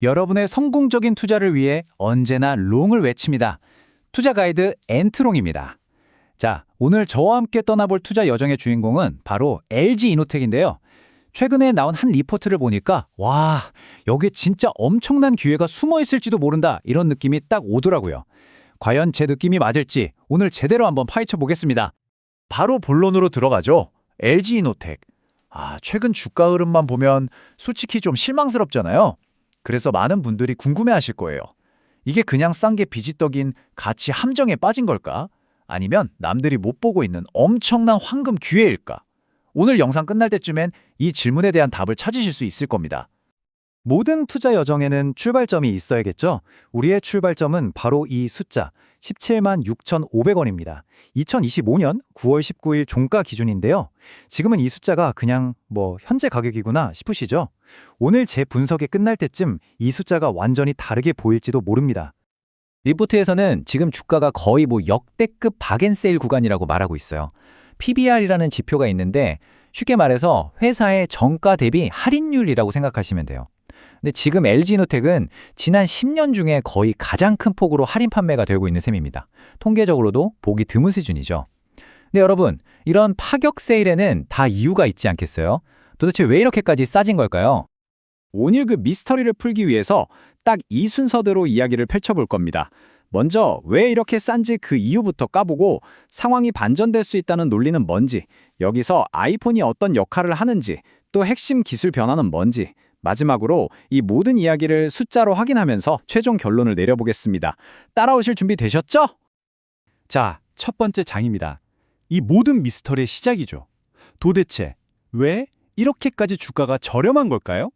여러분의 성공적인 투자를 위해 언제나 롱을 외칩니다. 투자 가이드 엔트롱입니다. 자, 오늘 저와 함께 떠나볼 투자 여정의 주인공은 바로 LG이노텍인데요. 최근에 나온 한 리포트를 보니까 와, 여기에 진짜 엄청난 기회가 숨어 있을지도 모른다 이런 느낌이 딱 오더라고요. 과연 제 느낌이 맞을지 오늘 제대로 한번 파헤쳐 보겠습니다. 바로 본론으로 들어가죠. LG이노텍. 최근 주가 흐름만 보면 솔직히 좀 실망스럽잖아요. 그래서 많은 분들이 궁금해하실 거예요. 이게 그냥 싼 게 비지떡인 가치 함정에 빠진 걸까? 아니면 남들이 못 보고 있는 엄청난 황금 기회일까? 오늘 영상 끝날 때쯤엔 이 질문에 대한 답을 찾으실 수 있을 겁니다. 모든 투자 여정에는 출발점이 있어야겠죠? 우리의 출발점은 바로 이 숫자 17만 6,500원입니다. 2025년 9월 19일 종가 기준인데요. 지금은 이 숫자가 그냥 현재 가격이구나 싶으시죠? 오늘 제 분석이 끝날 때쯤 이 숫자가 완전히 다르게 보일지도 모릅니다. 리포트에서는 지금 주가가 거의 역대급 박앤세일 구간이라고 말하고 있어요. PBR이라는 지표가 있는데 쉽게 말해서 회사의 정가 대비 할인율이라고 생각하시면 돼요. 근데 지금 LG이노텍은 지난 10년 중에 거의 가장 큰 폭으로 할인 판매가 되고 있는 셈입니다. 통계적으로도 보기 드문 수준이죠. 근데 여러분, 이런 파격 세일에는 다 이유가 있지 않겠어요? 도대체 왜 이렇게까지 싸진 걸까요? 오늘 그 미스터리를 풀기 위해서 딱 이 순서대로 이야기를 펼쳐볼 겁니다. 먼저 왜 이렇게 싼지 그 이유부터 까보고 상황이 반전될 수 있다는 논리는 뭔지, 여기서 아이폰이 어떤 역할을 하는지, 또 핵심 기술 변화는 뭔지, 마지막으로 이 모든 이야기를 숫자로 확인하면서 최종 결론을 내려보겠습니다. 따라오실 준비 되셨죠? 자, 첫 번째 장입니다. 이 모든 미스터리의 시작이죠. 도대체 왜 이렇게까지 주가가 저렴한 걸까요?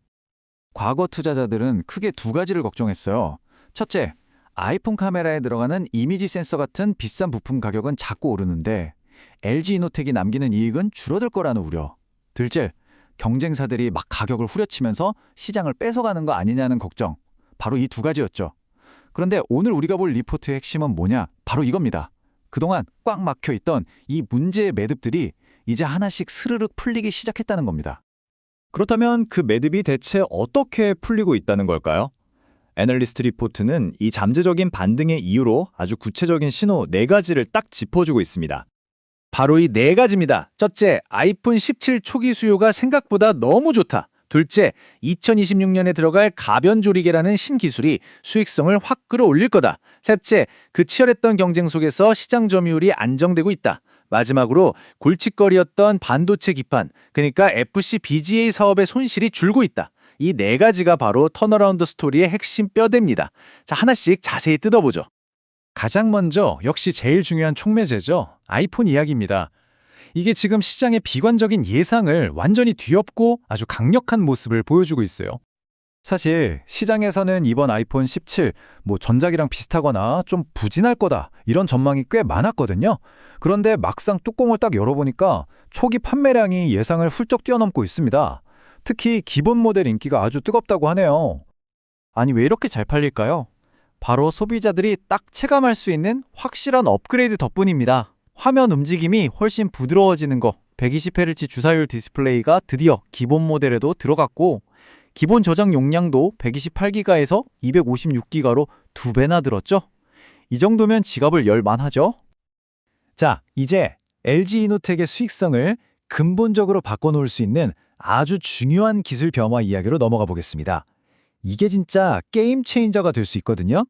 과거 투자자들은 크게 두 가지를 걱정했어요. 첫째, 아이폰 카메라에 들어가는 이미지 센서 같은 비싼 부품 가격은 자꾸 오르는데 LG이노텍이 남기는 이익은 줄어들 거라는 우려. 둘째, 경쟁사들이 막 가격을 후려치면서 시장을 뺏어가는 거 아니냐는 걱정. 바로 이 두 가지였죠. 그런데 오늘 우리가 볼 리포트의 핵심은 뭐냐? 바로 이겁니다. 그동안 꽉 막혀있던 이 문제의 매듭들이 이제 하나씩 스르륵 풀리기 시작했다는 겁니다. 그렇다면 그 매듭이 대체 어떻게 풀리고 있다는 걸까요? 애널리스트 리포트는 이 잠재적인 반등의 이유로 아주 구체적인 신호 4가지를 딱 짚어주고 있습니다. 바로 이 4가지입니다. 첫째, 아이폰 17 초기 수요가 생각보다 너무 좋다. 둘째, 2026년에 들어갈 가변 조리개라는 신기술이 수익성을 확 끌어올릴 거다. 셋째, 그 치열했던 경쟁 속에서 시장 점유율이 안정되고 있다. 마지막으로 골칫거리였던 반도체 기판, 그러니까 FC-BGA 사업의 손실이 줄고 있다. 이 4가지가 바로 턴어라운드 스토리의 핵심 뼈대입니다. 자, 하나씩 자세히 뜯어보죠. 가장 먼저 역시 제일 중요한 촉매제죠. 아이폰 이야기입니다. 이게 지금 시장의 비관적인 예상을 완전히 뒤엎고 아주 강력한 모습을 보여주고 있어요. 사실 시장에서는 이번 아이폰 17 전작이랑 비슷하거나 좀 부진할 거다 이런 전망이 꽤 많았거든요. 그런데 막상 뚜껑을 딱 열어보니까 초기 판매량이 예상을 훌쩍 뛰어넘고 있습니다. 특히 기본 모델 인기가 아주 뜨겁다고 하네요. 아니 왜 이렇게 잘 팔릴까요? 바로 소비자들이 딱 체감할 수 있는 확실한 업그레이드 덕분입니다. 화면 움직임이 훨씬 부드러워지는 거, 120Hz 주사율 디스플레이가 드디어 기본 모델에도 들어갔고 기본 저장 용량도 128GB에서 256GB로 2배나 늘었죠? 이 정도면 지갑을 열 만하죠? 자, 이제 LG이노텍의 수익성을 근본적으로 바꿔놓을 수 있는 아주 중요한 기술 변화 이야기로 넘어가 보겠습니다. 이게 진짜 게임 체인저가 될 수 있거든요?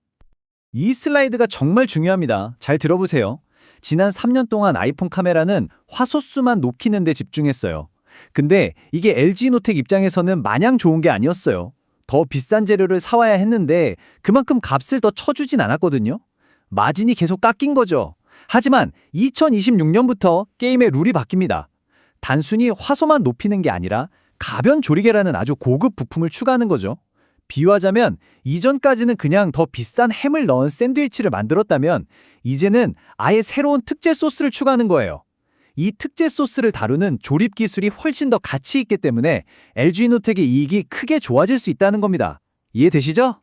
이 슬라이드가 정말 중요합니다. 잘 들어보세요. 지난 3년 동안 아이폰 카메라는 화소수만 높이는 데 집중했어요. 근데 이게 LG이노텍 입장에서는 마냥 좋은 게 아니었어요. 더 비싼 재료를 사와야 했는데 그만큼 값을 더 쳐주진 않았거든요. 마진이 계속 깎인 거죠. 하지만 2026년부터 게임의 룰이 바뀝니다. 단순히 화소만 높이는 게 아니라 가변 조리개라는 아주 고급 부품을 추가하는 거죠. 비유하자면 이전까지는 그냥 더 비싼 햄을 넣은 샌드위치를 만들었다면 이제는 아예 새로운 특제 소스를 추가하는 거예요. 이 특제 소스를 다루는 조립 기술이 훨씬 더 가치 있기 때문에 LG이노텍의 이익이 크게 좋아질 수 있다는 겁니다. 이해되시죠?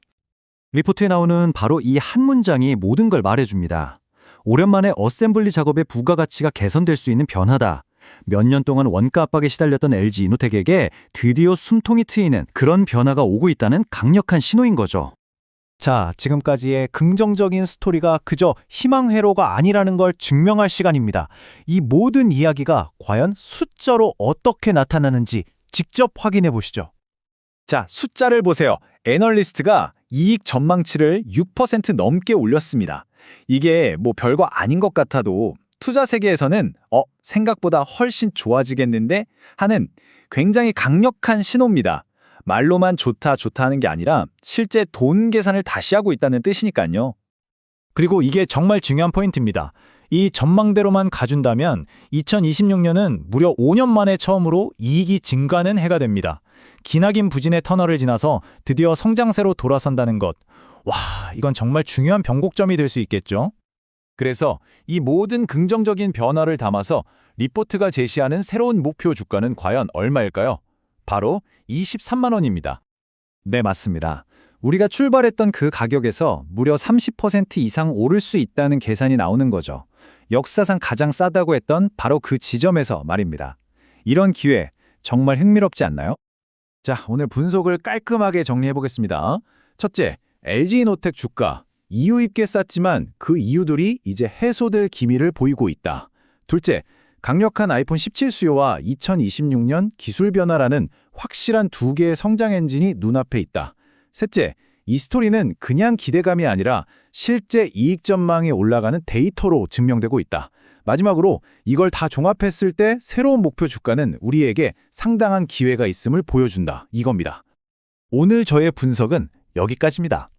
리포트에 나오는 바로 이 한 문장이 모든 걸 말해줍니다. 오랜만에 어셈블리 작업의 부가가치가 개선될 수 있는 변화다. 몇 년 동안 원가 압박에 시달렸던 LG 이노텍에게 드디어 숨통이 트이는 그런 변화가 오고 있다는 강력한 신호인 거죠. 자, 지금까지의 긍정적인 스토리가 그저 희망 회로가 아니라는 걸 증명할 시간입니다. 이 모든 이야기가 과연 숫자로 어떻게 나타나는지 직접 확인해 보시죠. 자, 숫자를 보세요. 애널리스트가 이익 전망치를 6% 넘게 올렸습니다. 이게 뭐 별거 아닌 것 같아도 투자 세계에서는 생각보다 훨씬 좋아지겠는데 하는 굉장히 강력한 신호입니다. 말로만 좋다 좋다 하는 게 아니라 실제 돈 계산을 다시 하고 있다는 뜻이니까요. 그리고 이게 정말 중요한 포인트입니다. 이 전망대로만 가준다면 2026년은 무려 5년 만에 처음으로 이익이 증가하는 해가 됩니다. 기나긴 부진의 터널을 지나서 드디어 성장세로 돌아선다는 것. 와, 이건 정말 중요한 변곡점이 될 수 있겠죠? 그래서 이 모든 긍정적인 변화를 담아서 리포트가 제시하는 새로운 목표 주가는 과연 얼마일까요? 바로 23만 원입니다. 네, 맞습니다. 우리가 출발했던 그 가격에서 무려 30% 이상 오를 수 있다는 계산이 나오는 거죠. 역사상 가장 싸다고 했던 바로 그 지점에서 말입니다. 이런 기회 정말 흥미롭지 않나요? 자, 오늘 분석을 깔끔하게 정리해 보겠습니다. 첫째, LG이노텍 주가. 이유 있게 쌌지만 그 이유들이 이제 해소될 기미를 보이고 있다. 둘째, 강력한 아이폰 17 수요와 2026년 기술 변화라는 확실한 두 개의 성장 엔진이 눈앞에 있다. 셋째, 이 스토리는 그냥 기대감이 아니라 실제 이익 전망이 올라가는 데이터로 증명되고 있다. 마지막으로 이걸 다 종합했을 때 새로운 목표 주가는 우리에게 상당한 기회가 있음을 보여준다. 이겁니다. 오늘 저의 분석은 여기까지입니다.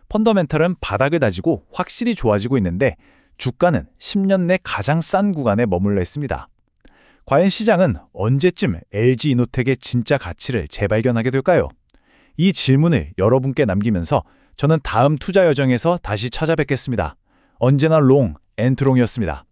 펀더멘털은 바닥을 다지고 확실히 좋아지고 있는데 주가는 10년 내 가장 싼 구간에 머물러 있습니다. 과연 시장은 언제쯤 LG이노텍의 진짜 가치를 재발견하게 될까요? 이 질문을 여러분께 남기면서 저는 다음 투자 여정에서 다시 찾아뵙겠습니다. 언제나 롱, 엔트롱이었습니다.